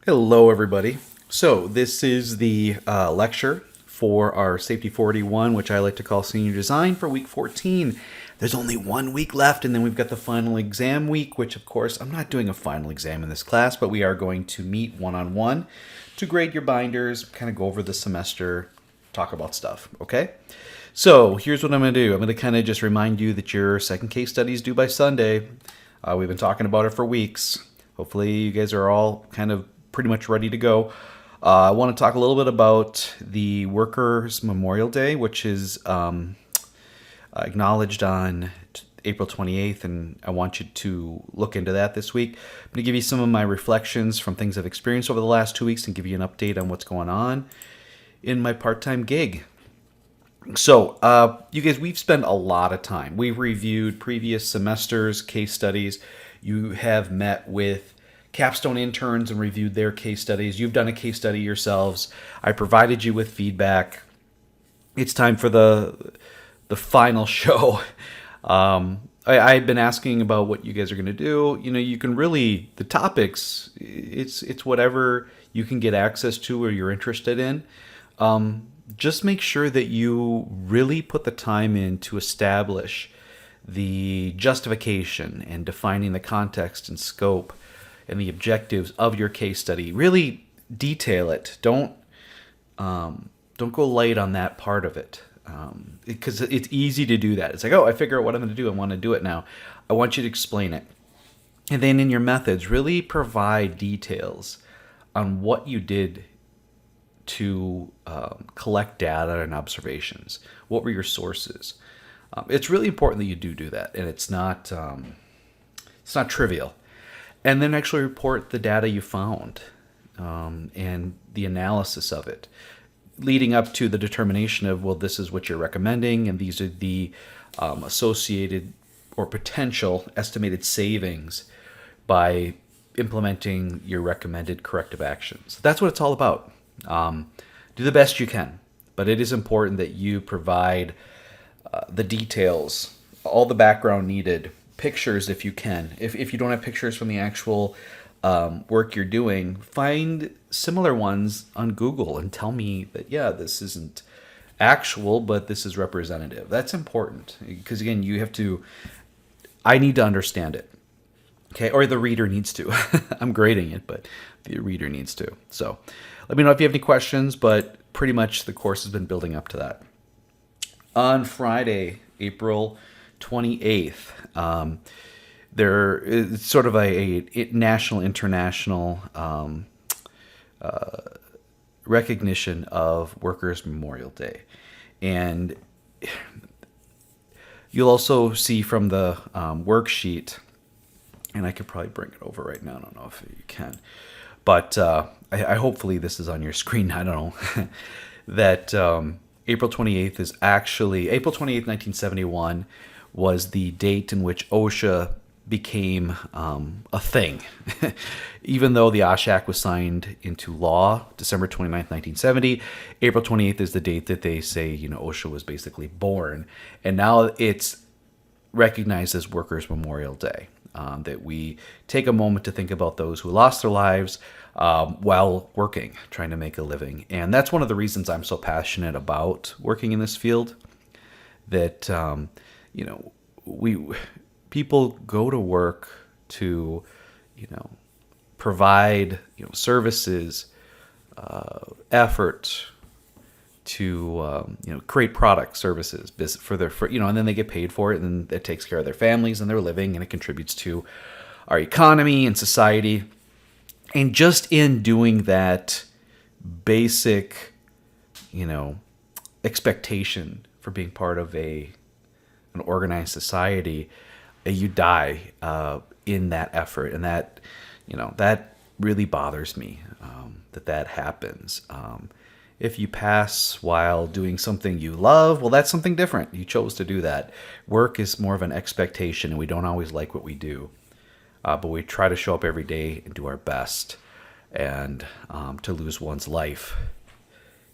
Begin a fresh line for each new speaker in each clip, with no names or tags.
Hello, everybody. So, this is the lecture for our Safety 41, which I like to call Senior Design for week 14. There's only 1 week left, and then we've got the final exam week, which, of course, I'm not doing a final exam in this class, but we are going to meet one on one to grade your binders, kind of go over the semester, talk about stuff, okay? So, here's what I'm going to do. I'm going to kind of just remind you that your second case study is due by Sunday. We've been talking about it for weeks. Hopefully, you guys are all kind of pretty much ready to go. I want to talk a little bit about the Workers' Memorial Day, which is acknowledged on April 28th, and I want you to look into that this week. I'm going to give you some of my reflections from things I've experienced over the last 2 weeks and give you an update on what's going on in my part-time gig. So, you guys, we've spent a lot of time. We've reviewed previous semesters' case studies. You have met with capstone interns and reviewed their case studies. You've done a case study yourselves. I provided you with feedback. It's time for the final show. I've been asking about what you guys are going to do. You know, you can really, the topics, it's whatever you can get access to or you're interested in. Just make sure that you really put the time in to establish the justification and defining the context and scope and the objectives of your case study. Really detail it. Don't go light on that part of it, because it's easy to do that. It's like, oh, I figure out what I'm going to do. I want to do it now. I want you to explain it. And then in your methods, really provide details on what you did to collect data and observations. What were your sources? It's really important that you do that, and it's not trivial. And then actually report the data you found and the analysis of it, leading up to the determination of, well, this is what you're recommending, and these are the associated or potential estimated savings by implementing your recommended corrective actions. That's what it's all about. Do the best you can, but it is important that you provide the details, all the background needed, pictures if you can. If you don't have pictures from the actual work you're doing, find similar ones on Google and tell me that, yeah, this isn't actual, but this is representative. That's important because, again, I need to understand it. Okay, or the reader needs to. I'm grading it, but the reader needs to. So let me know if you have any questions, but pretty much the course has been building up to that. On Friday, April 28th, there is sort of a national, international recognition of Workers' Memorial Day. And you'll also see from the worksheet, and I could probably bring it over right now. I don't know if you can. But I hopefully this is on your screen. I don't know. That April 28th is actually, April 28th, 1971 was the date in which OSHA became a thing. Even though the OSHA Act was signed into law December 29th, 1970, April 28th is the date that they say, OSHA was basically born. And now it's recognized as Workers' Memorial Day. That we take a moment to think about those who lost their lives while working, trying to make a living. And that's one of the reasons I'm so passionate about working in this field. That, people go to work to, provide, services, effort, to create products, services and then they get paid for it, and it takes care of their families and their living, and it contributes to our economy and society. And just in doing that basic expectation for being part of an organized society, you die in that effort, and that that really bothers me, that happens. If you pass while doing something you love, well, that's something different. You chose to do that. Work is more of an expectation, and we don't always like what we do. But we try to show up every day and do our best. And to lose one's life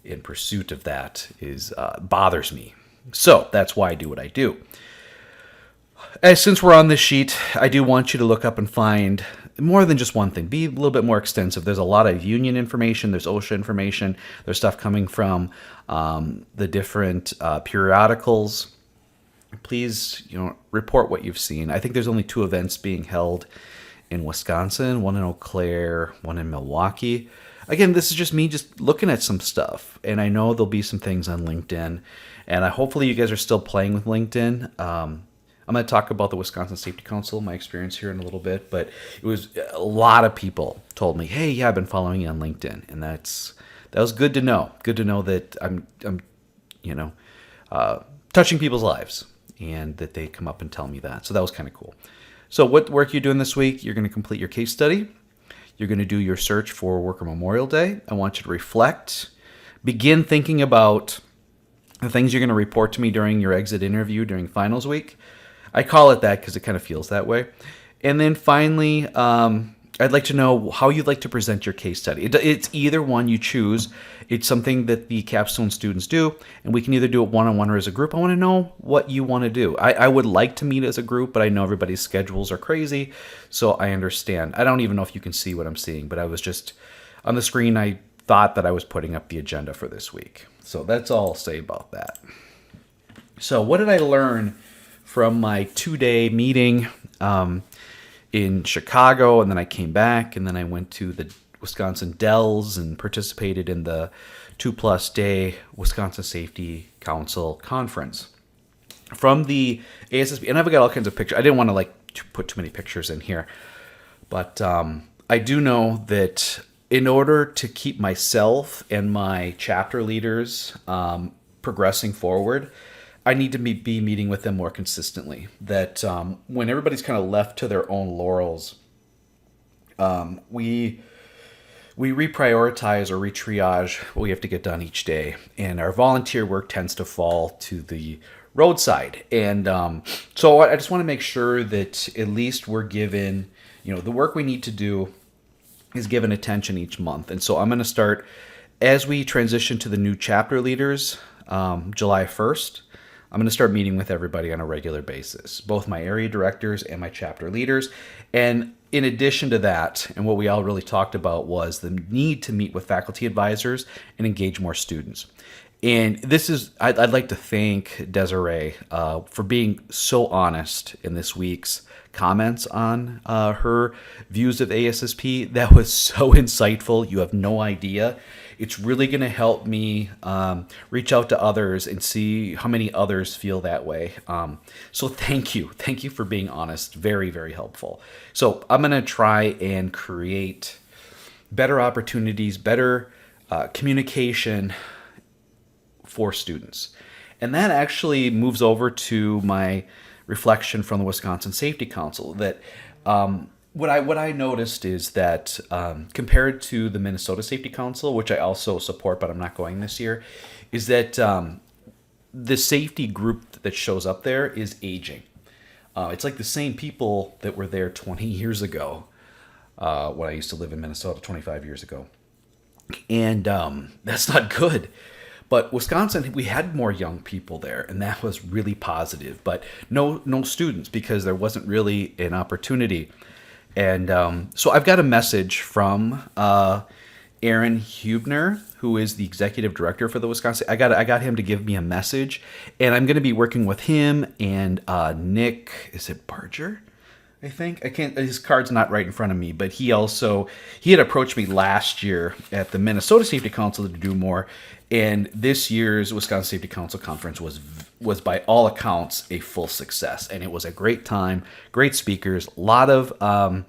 in pursuit of that bothers me. So that's why I do what I do. Since we're on this sheet, I do want you to look up and find more than just one thing. Be a little bit more extensive. There's a lot of union information. There's OSHA information. There's stuff coming from the different periodicals. Please, report what you've seen. I think there's only 2 events being held in Wisconsin, one in Eau Claire, one in Milwaukee. Again, this is just me just looking at some stuff, and I know there'll be some things on LinkedIn, and hopefully you guys are still playing with LinkedIn. I'm going to talk about the Wisconsin Safety Council, my experience here in a little bit, but it was a lot of people told me, hey, yeah, I've been following you on LinkedIn, and that was good to know. Good to know that I'm touching people's lives, and that they come up and tell me that. So that was kind of cool. So what work you're doing this week? You're going to complete your case study. You're going to do your search for Worker Memorial Day. I want you to reflect. Begin thinking about the things you're going to report to me during your exit interview during finals week. I call it that because it kind of feels that way. And then finally, I'd like to know how you'd like to present your case study. It's either one you choose. It's something that the capstone students do, and we can either do it one-on-one or as a group. I want to know what you want to do. I would like to meet as a group, but I know everybody's schedules are crazy, so I understand. I don't even know if you can see what I'm seeing, but I was just on the screen. I thought that I was putting up the agenda for this week. So that's all I'll say about that. So what did I learn from my 2-day meeting in Chicago, and then I came back, and then I went to the Wisconsin Dells and participated in the 2+ day Wisconsin Safety Council conference. From the ASSP, and I've got all kinds of pictures. I didn't want to put too many pictures in here, but I do know that in order to keep myself and my chapter leaders progressing forward, I need to be meeting with them more consistently. That when everybody's kind of left to their own laurels, we reprioritize or retriage what we have to get done each day, and our volunteer work tends to fall to the roadside. And so I just want to make sure that at least we're given, the work we need to do is given attention each month. And so I'm going to start, as we transition to the new chapter leaders, July 1st. I'm going to start meeting with everybody on a regular basis, both my area directors and my chapter leaders. And in addition to that, and what we all really talked about was the need to meet with faculty advisors and engage more students. And this is, I'd like to thank Desiree for being so honest in this week's comments on her views of ASSP. That was so insightful. You have no idea. It's really going to help me reach out to others and see how many others feel that way. So thank you. Thank you for being honest. Very, very helpful. So I'm going to try and create better opportunities, better communication for students. And that actually moves over to my reflection from the Wisconsin Safety Council, that what I noticed is that compared to the Minnesota Safety Council, which I also support, but I'm not going this year, is that the safety group that shows up there is aging. It's like the same people that were there 20 years ago when I used to live in Minnesota 25 years ago. And that's not good. But Wisconsin, we had more young people there, and that was really positive. But no students, because there wasn't really an opportunity. And so I've got a message from Aaron Hubner, who is the executive director for the Wisconsin. I got him to give me a message, and I'm going to be working with him and Nick. Is it Barger? I think I can't. His card's not right in front of me, but he had approached me last year at the Minnesota Safety Council to do more. And this year's Wisconsin Safety Council conference was by all accounts a full success, and it was a great time, great speakers, a lot of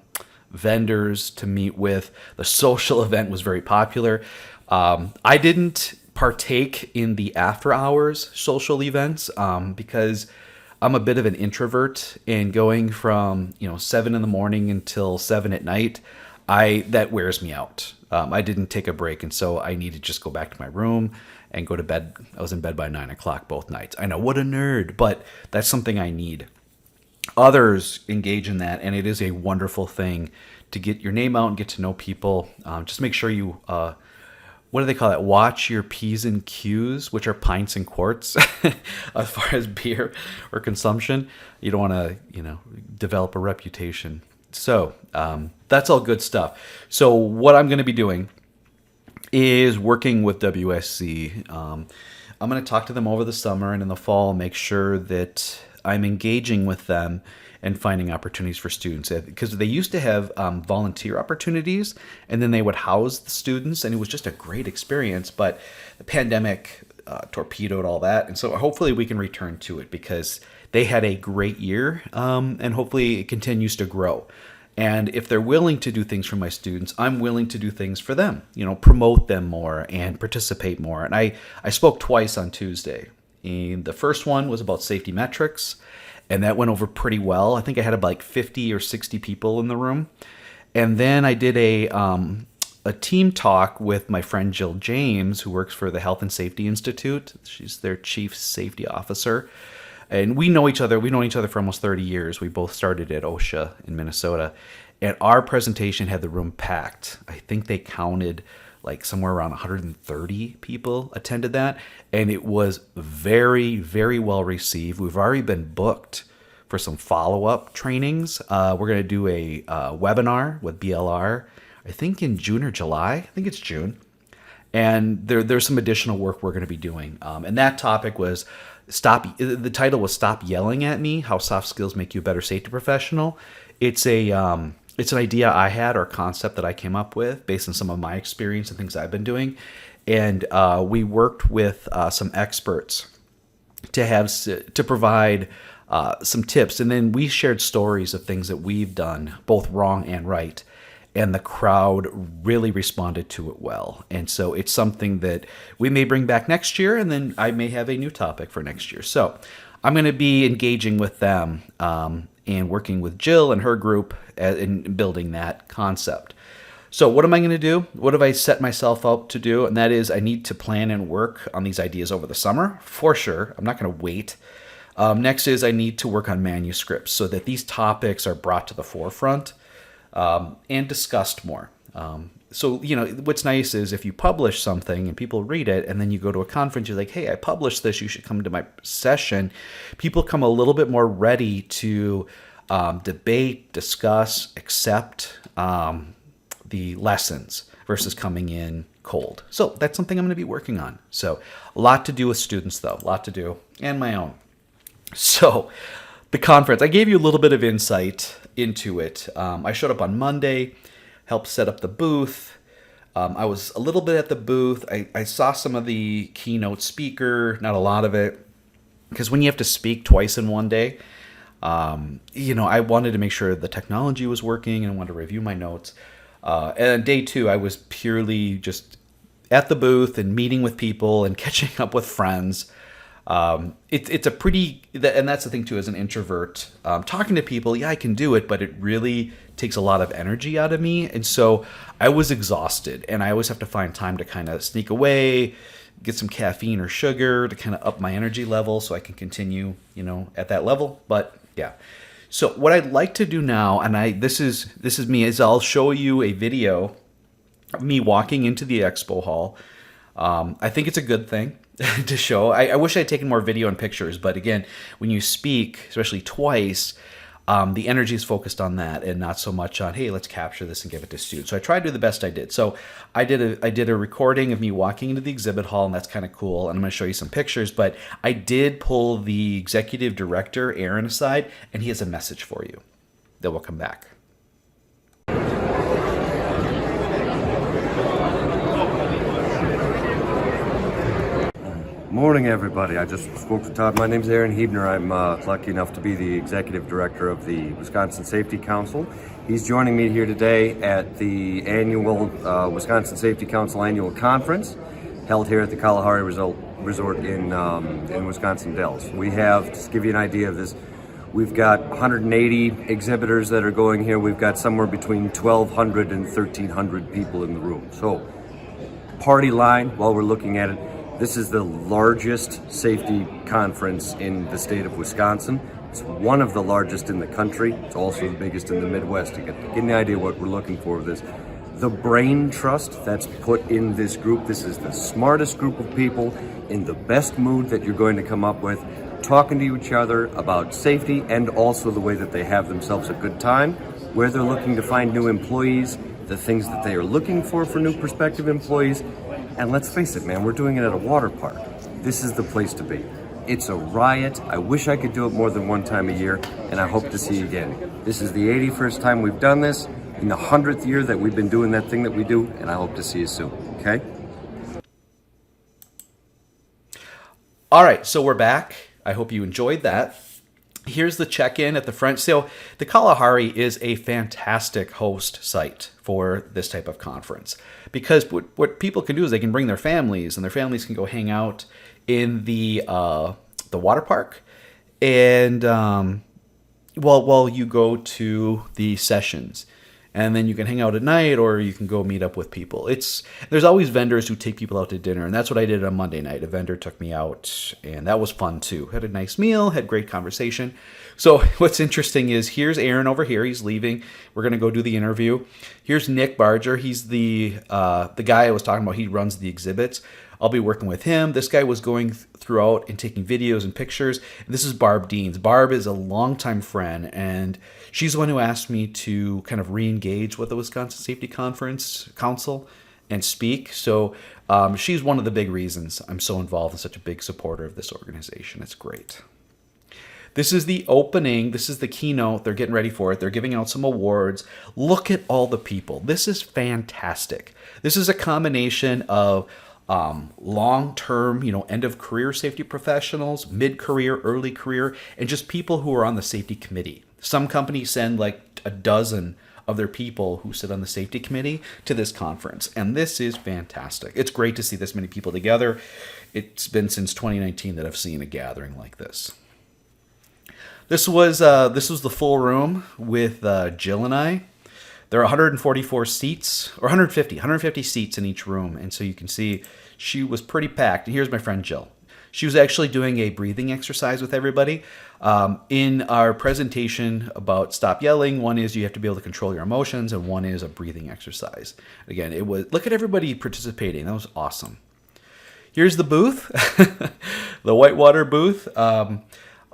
vendors to meet with. The social event was very popular. I didn't partake in the after hours social events because I'm a bit of an introvert, and going from 7 in the morning until 7 at night, that wears me out. I didn't take a break, and so I need to just go back to my room and go to bed. I was in bed by 9 o'clock both nights. I know, what a nerd, but that's something I need. Others engage in that, and it is a wonderful thing to get your name out and get to know people. Just make sure you, what do they call that? Watch your P's and Q's, which are pints and quarts, as far as beer or consumption. You don't want to, develop a reputation So that's all good stuff. So what I'm going to be doing is working with WSC. I'm going to talk to them over the summer and in the fall, make sure that I'm engaging with them and finding opportunities for students. Because they used to have volunteer opportunities, and then they would house the students, and it was just a great experience. But the pandemic torpedoed all that, and so hopefully we can return to it because they had a great year, and hopefully it continues to grow. And if they're willing to do things for my students, I'm willing to do things for them, promote them more and participate more. And I spoke twice on Tuesday. And the first one was about safety metrics, and that went over pretty well. I think I had about like 50 or 60 people in the room. And then I did a team talk with my friend Jill James, who works for the Health and Safety Institute. She's their chief safety officer. And we know each other. We've known each other for almost 30 years. We both started at OSHA in Minnesota. And our presentation had the room packed. I think they counted like somewhere around 130 people attended that. And it was very, very well received. We've already been booked for some follow-up trainings. We're going to do a webinar with BLR, I think in June or July. I think it's June. And there's some additional work we're going to be doing. And that topic was the title was Stop Yelling at Me, How Soft Skills Make You a Better Safety Professional. It's an idea I had or concept that I came up with based on some of my experience and things I've been doing. And we worked with some experts to provide some tips. And then we shared stories of things that we've done, both wrong and right. And the crowd really responded to it well. And so it's something that we may bring back next year, and then I may have a new topic for next year. So I'm going to be engaging with them and working with Jill and her group in building that concept. So what am I going to do? What have I set myself up to do? And that is I need to plan and work on these ideas over the summer, for sure. I'm not going to wait. Next is I need to work on manuscripts so that these topics are brought to the forefront. And discussed more. So, what's nice is if you publish something and people read it and then you go to a conference, you're like, hey, I published this, you should come to my session. People come a little bit more ready to debate, discuss, accept the lessons versus coming in cold. So that's something I'm going to be working on. So a lot to do with students, though, a lot to do, and my own. So the conference, I gave you a little bit of insight into it. I showed up on Monday, helped set up the booth. I was a little bit at the booth. I saw some of the keynote speaker, not a lot of it, because when you have to speak twice in one day, I wanted to make sure the technology was working and I wanted to review my notes. And on day 2, I was purely just at the booth and meeting with people and catching up with friends. It's a pretty, and that's the thing too, as an introvert, talking to people, yeah, I can do it, but it really takes a lot of energy out of me. And so I was exhausted, and I always have to find time to kind of sneak away, get some caffeine or sugar to kind of up my energy level so I can continue, at that level. But yeah. So what I'd like to do now, and this is me, is I'll show you a video of me walking into the expo hall. I think it's a good thing to show. I wish I'd taken more video and pictures, but again, when you speak, especially twice, the energy is focused on that and not so much on, hey, let's capture this and give it to students. So I tried to do the best I did. So I did a recording of me walking into the exhibit hall, and that's kind of cool. And I'm going to show you some pictures, but I did pull the executive director, Aaron, aside, and he has a message for you that will come back.
Morning, everybody. I just spoke to Todd. My name's Aaron Hebner. I'm lucky enough to be the executive director of the Wisconsin Safety Council. He's joining me here today at the annual Wisconsin Safety Council annual conference held here at the Kalahari Resort in Wisconsin Dells. We have, just to give you an idea of this, we've got 180 exhibitors that are going here. We've got somewhere between 1,200 and 1,300 people in the room. So, party line while we're looking at it. This is the largest safety conference in the state of Wisconsin. It's one of the largest in the country. It's also the biggest in the Midwest. To get an idea what we're looking for with this. The brain trust that's put in this group, this is the smartest group of people in the best mood that you're going to come up with, talking to each other about safety and also the way that they have themselves a good time. where they're looking to find new employees, the things that they are looking for new prospective employees. And let's face it, man, we're doing it at a water park. This is the place to be. It's a riot. I wish I could do it more than one time a year, and I hope to see you again. This is the 81st time we've done this, in the 100th year that we've been doing that thing that we do, and I hope to see you soon, okay?
All right, so we're back. I hope you enjoyed that. Here's the check-in at the front. So the Kalahari is a fantastic host site for this type of conference, because what people can do is they can bring their families, and their families can go hang out in the water park, and while you go to the sessions. And then you can hang out at night, or you can go meet up with people. There's always vendors who take people out to dinner, and that's what I did on Monday night. A vendor took me out, and that was fun too. Had a nice meal, had great conversation. So what's interesting is, here's Aaron over here. He's leaving. We're gonna go do the interview. Here's Nick Barger. He's the guy I was talking about. He runs the exhibits. I'll be working with him. This guy was going throughout and taking videos and pictures. And this is Barb Deans. Barb is a longtime friend, and she's the one who asked me to kind of re-engage with the Wisconsin Safety Council and speak. So she's one of the big reasons I'm so involved and such a big supporter of this organization. It's great. This is the opening. This is the keynote. They're getting ready for it. They're giving out some awards. Look at all the people. This is fantastic. This is a combination of long-term, end of career safety professionals, mid-career, early career, and just people who are on the safety committee. Some companies send like a dozen of their people who sit on the safety committee to this conference, and this is fantastic. It's great to see this many people together. It's been since 2019 that I've seen a gathering like this. This was the full room with Jill and I. There are 144 seats, or 150 seats in each room. And so you can see she was pretty packed. And here's my friend Jill. She was actually doing a breathing exercise with everybody. In our presentation about stop yelling, one is you have to be able to control your emotions, and one is a breathing exercise. Again, look at everybody participating. That was awesome. Here's the booth, the Whitewater booth.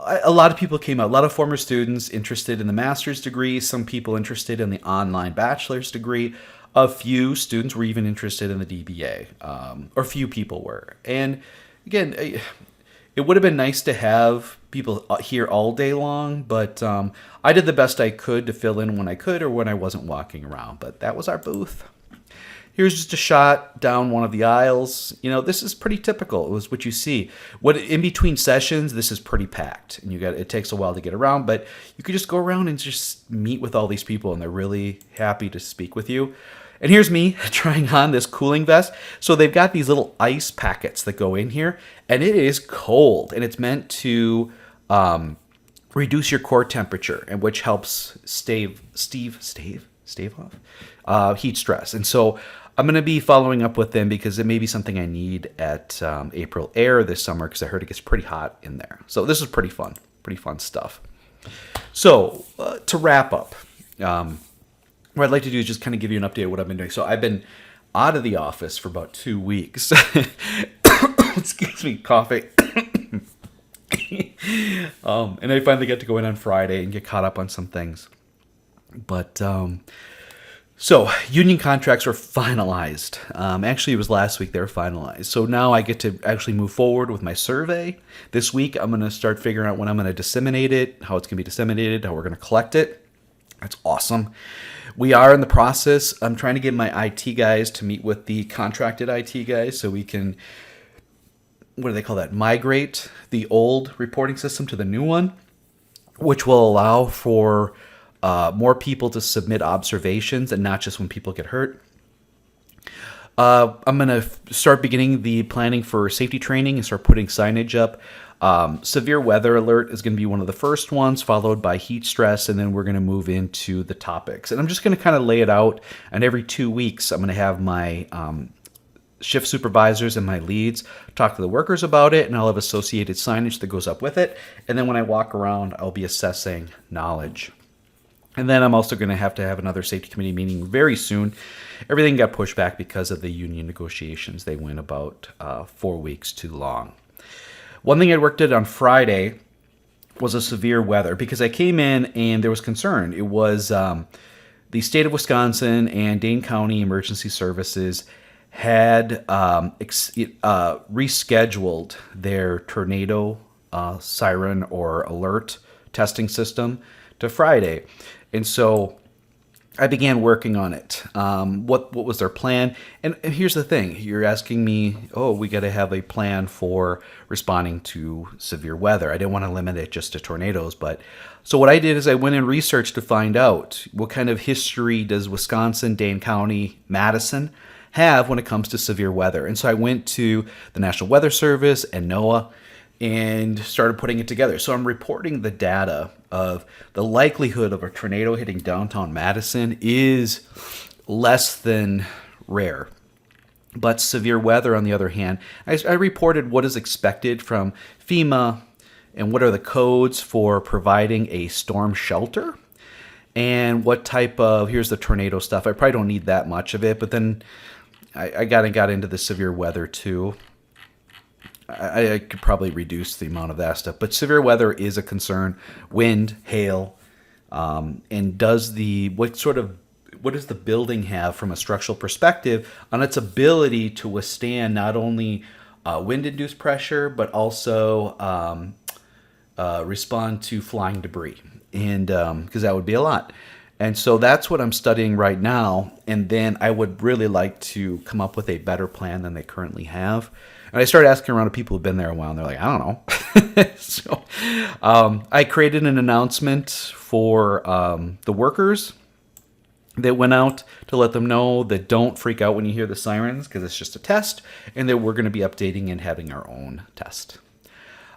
A lot of people came out, a lot of former students interested in the master's degree, some people interested in the online bachelor's degree. A few students were even interested in the DBA, or few people were. And again, it would have been nice to have people here all day long, but I did the best I could to fill in when I could or when I wasn't walking around. But that was our booth. Here's just a shot down one of the aisles. This is pretty typical. It was what you see. In between sessions, this is pretty packed, and it takes a while to get around, but you could just go around and just meet with all these people, and they're really happy to speak with you. And here's me trying on this cooling vest. So they've got these little ice packets that go in here, and it is cold, and it's meant to reduce your core temperature, and which helps stave off heat stress. And so I'm going to be following up with them, because it may be something I need at April Air this summer, because I heard it gets pretty hot in there. So this is pretty fun stuff. So to wrap up, what I'd like to do is just kind of give you an update of what I've been doing. So I've been out of the office for about 2 weeks. Excuse me, coughing. And I finally got to go in on Friday and get caught up on some things. But so union contracts were finalized. Actually, it was last week they were finalized. So now I get to actually move forward with my survey. This week, I'm going to start figuring out when I'm going to disseminate it, how it's going to be disseminated, how we're going to collect it. That's awesome. We are in the process. I'm trying to get my IT guys to meet with the contracted IT guys so we can, what do they call that? Migrate the old reporting system to the new one, which will allow for more people to submit observations and not just when people get hurt. I'm going to start beginning the planning for safety training and start putting signage up. Severe weather alert is going to be one of the first ones, followed by heat stress, and then we're going to move into the topics. And I'm just going to kind of lay it out, and every 2 weeks I'm going to have my shift supervisors and my leads talk to the workers about it, and I'll have associated signage that goes up with it. And then when I walk around, I'll be assessing knowledge. And then I'm also going to have another safety committee meeting very soon. Everything got pushed back because of the union negotiations. They went about 4 weeks too long. One thing I worked at on Friday was a severe weather because I came in and there was concern. It was the state of Wisconsin and Dane County Emergency Services had rescheduled their tornado siren or alert testing system to Friday. And so I began working on it. What was their plan? And here's the thing. You're asking me, oh, we got to have a plan for responding to severe weather. I didn't want to limit it just to tornadoes. But so what I did is I went and researched to find out what kind of history does Wisconsin, Dane County, Madison have when it comes to severe weather. And so I went to the National Weather Service and NOAA and started putting it together. So I'm reporting the data of the likelihood of a tornado hitting downtown Madison is less than rare. But severe weather, on the other hand, I reported what is expected from FEMA and what are the codes for providing a storm shelter and what type of, here's the tornado stuff. I probably don't need that much of it, but then I got into the severe weather too. I could probably reduce the amount of that stuff, but severe weather is a concern. Wind, hail, and what does the building have from a structural perspective on its ability to withstand not only wind-induced pressure but also respond to flying debris, and because that would be a lot. And so that's what I'm studying right now, and then I would really like to come up with a better plan than they currently have. And I started asking around to people who've been there a while, and they're like, I don't know. So I created an announcement for the workers that went out to let them know that don't freak out when you hear the sirens because it's just a test, and that we're going to be updating and having our own test.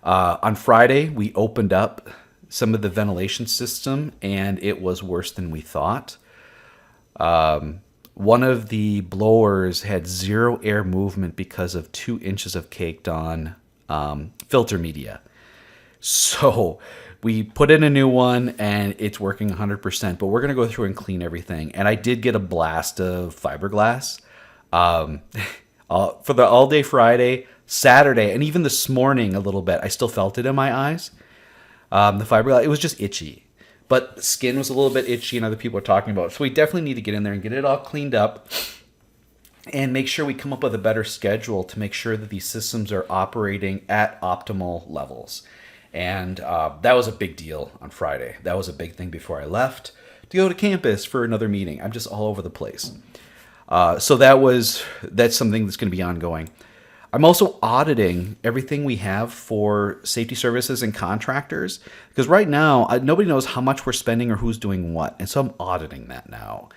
On Friday, we opened up some of the ventilation system, and it was worse than we thought. One of the blowers had zero air movement because of 2 inches of caked on filter media. So we put in a new one and it's working 100%, but we're going to go through and clean everything. And I did get a blast of fiberglass for the all day Friday, Saturday, and even this morning a little bit. I still felt it in my eyes. The fiberglass, it was just itchy. But the skin was a little bit itchy and other people are talking about it. So we definitely need to get in there and get it all cleaned up and make sure we come up with a better schedule to make sure that these systems are operating at optimal levels. And that was a big deal on Friday. That was a big thing before I left to go to campus for another meeting. I'm just all over the place. So that's something that's going to be ongoing. I'm also auditing everything we have for safety services and contractors because right now nobody knows how much we're spending or who's doing what. And so I'm auditing that now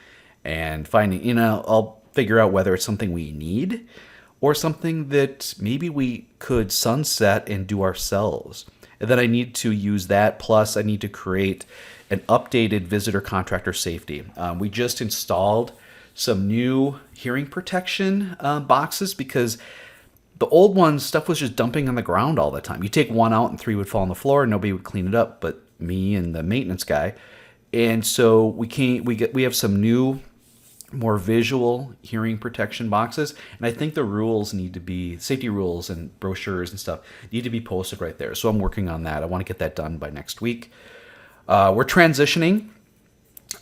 and finding, I'll figure out whether it's something we need or something that maybe we could sunset and do ourselves. And then I need to use that. Plus I need to create an updated visitor contractor safety. We just installed some new hearing protection boxes because the old ones, stuff was just dumping on the ground all the time. You take one out and 3 would fall on the floor and nobody would clean it up but me and the maintenance guy. And so we have some new, more visual hearing protection boxes. And I think the rules need to be, safety rules and brochures and stuff need to be posted right there. So I'm working on that. I want to get that done by next week. We're transitioning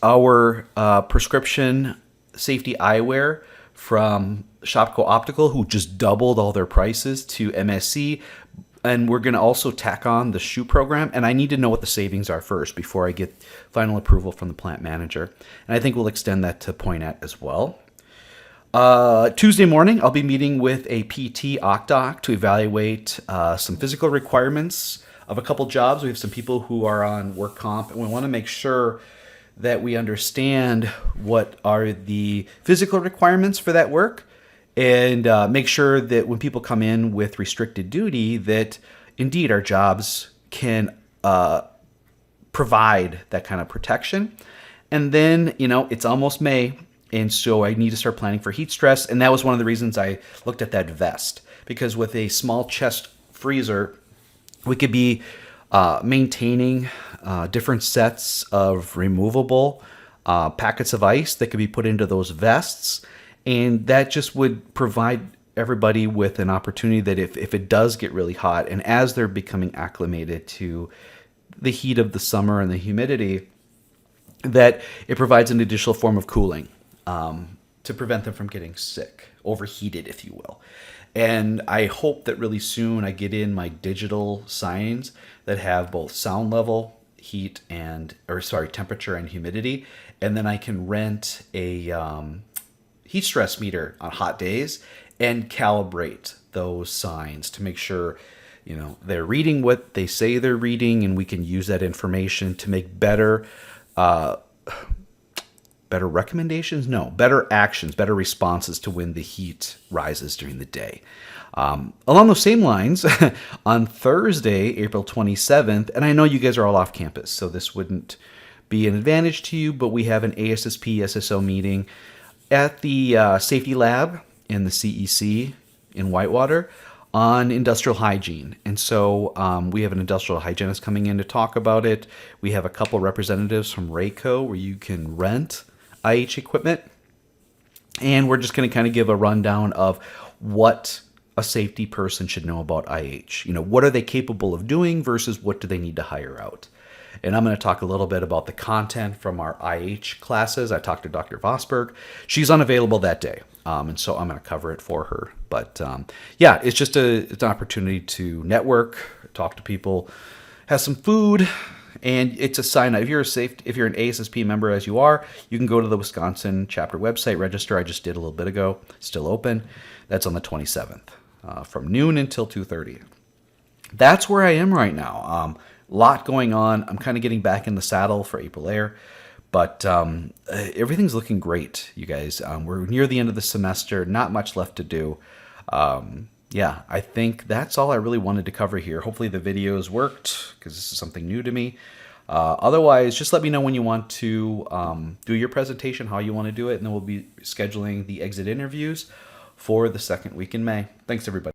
our prescription safety eyewear from Shopko Optical, who just doubled all their prices, to MSC. And we're going to also tack on the shoe program. And I need to know what the savings are first before I get final approval from the plant manager. And I think we'll extend that to Pointet as well. Tuesday morning, I'll be meeting with a PT OcDoc to evaluate some physical requirements of a couple jobs. We have some people who are on work comp, and we want to make sure that we understand what are the physical requirements for that work and make sure that when people come in with restricted duty that indeed our jobs can provide that kind of protection. And then, it's almost May, and so I need to start planning for heat stress. And that was one of the reasons I looked at that vest, because with a small chest freezer, we could be maintaining different sets of removable packets of ice that could be put into those vests. And that just would provide everybody with an opportunity that if it does get really hot, and as they're becoming acclimated to the heat of the summer and the humidity, that it provides an additional form of cooling to prevent them from getting sick, overheated, if you will. And I hope that really soon I get in my digital signs that have both sound level, temperature and humidity, and then I can rent a heat stress meter on hot days and calibrate those signs to make sure they're reading what they say they're reading, and we can use that information to make better recommendations, better actions, better responses to when the heat rises during the day. Along those same lines, on Thursday, April 27th, and I know you guys are all off campus, so this wouldn't be an advantage to you, but we have an ASSP SSO meeting at the safety lab in the CEC in Whitewater on industrial hygiene. And so we have an industrial hygienist coming in to talk about it. We have a couple representatives from Rayco where you can rent IH equipment. And we're just going to kind of give a rundown of what a safety person should know about IH. What are they capable of doing versus what do they need to hire out? And I'm going to talk a little bit about the content from our IH classes. I talked to Dr. Vosberg. She's unavailable that day, and so I'm going to cover it for her. But it's just it's an opportunity to network, talk to people, have some food, and it's a sign. If you're an ASSP member, as you are, you can go to the Wisconsin chapter website, register. I just did a little bit ago. Still open. That's on the 27th, from noon until 2:30. That's where I am right now. Lot going on. I'm kind of getting back in the saddle for April Air, but everything's looking great, you guys. We're near the end of the semester, not much left to do. I think that's all I really wanted to cover here. Hopefully the videos worked because this is something new to me. Otherwise, just let me know when you want to do your presentation, how you want to do it, and then we'll be scheduling the exit interviews for the second week in May. Thanks, everybody.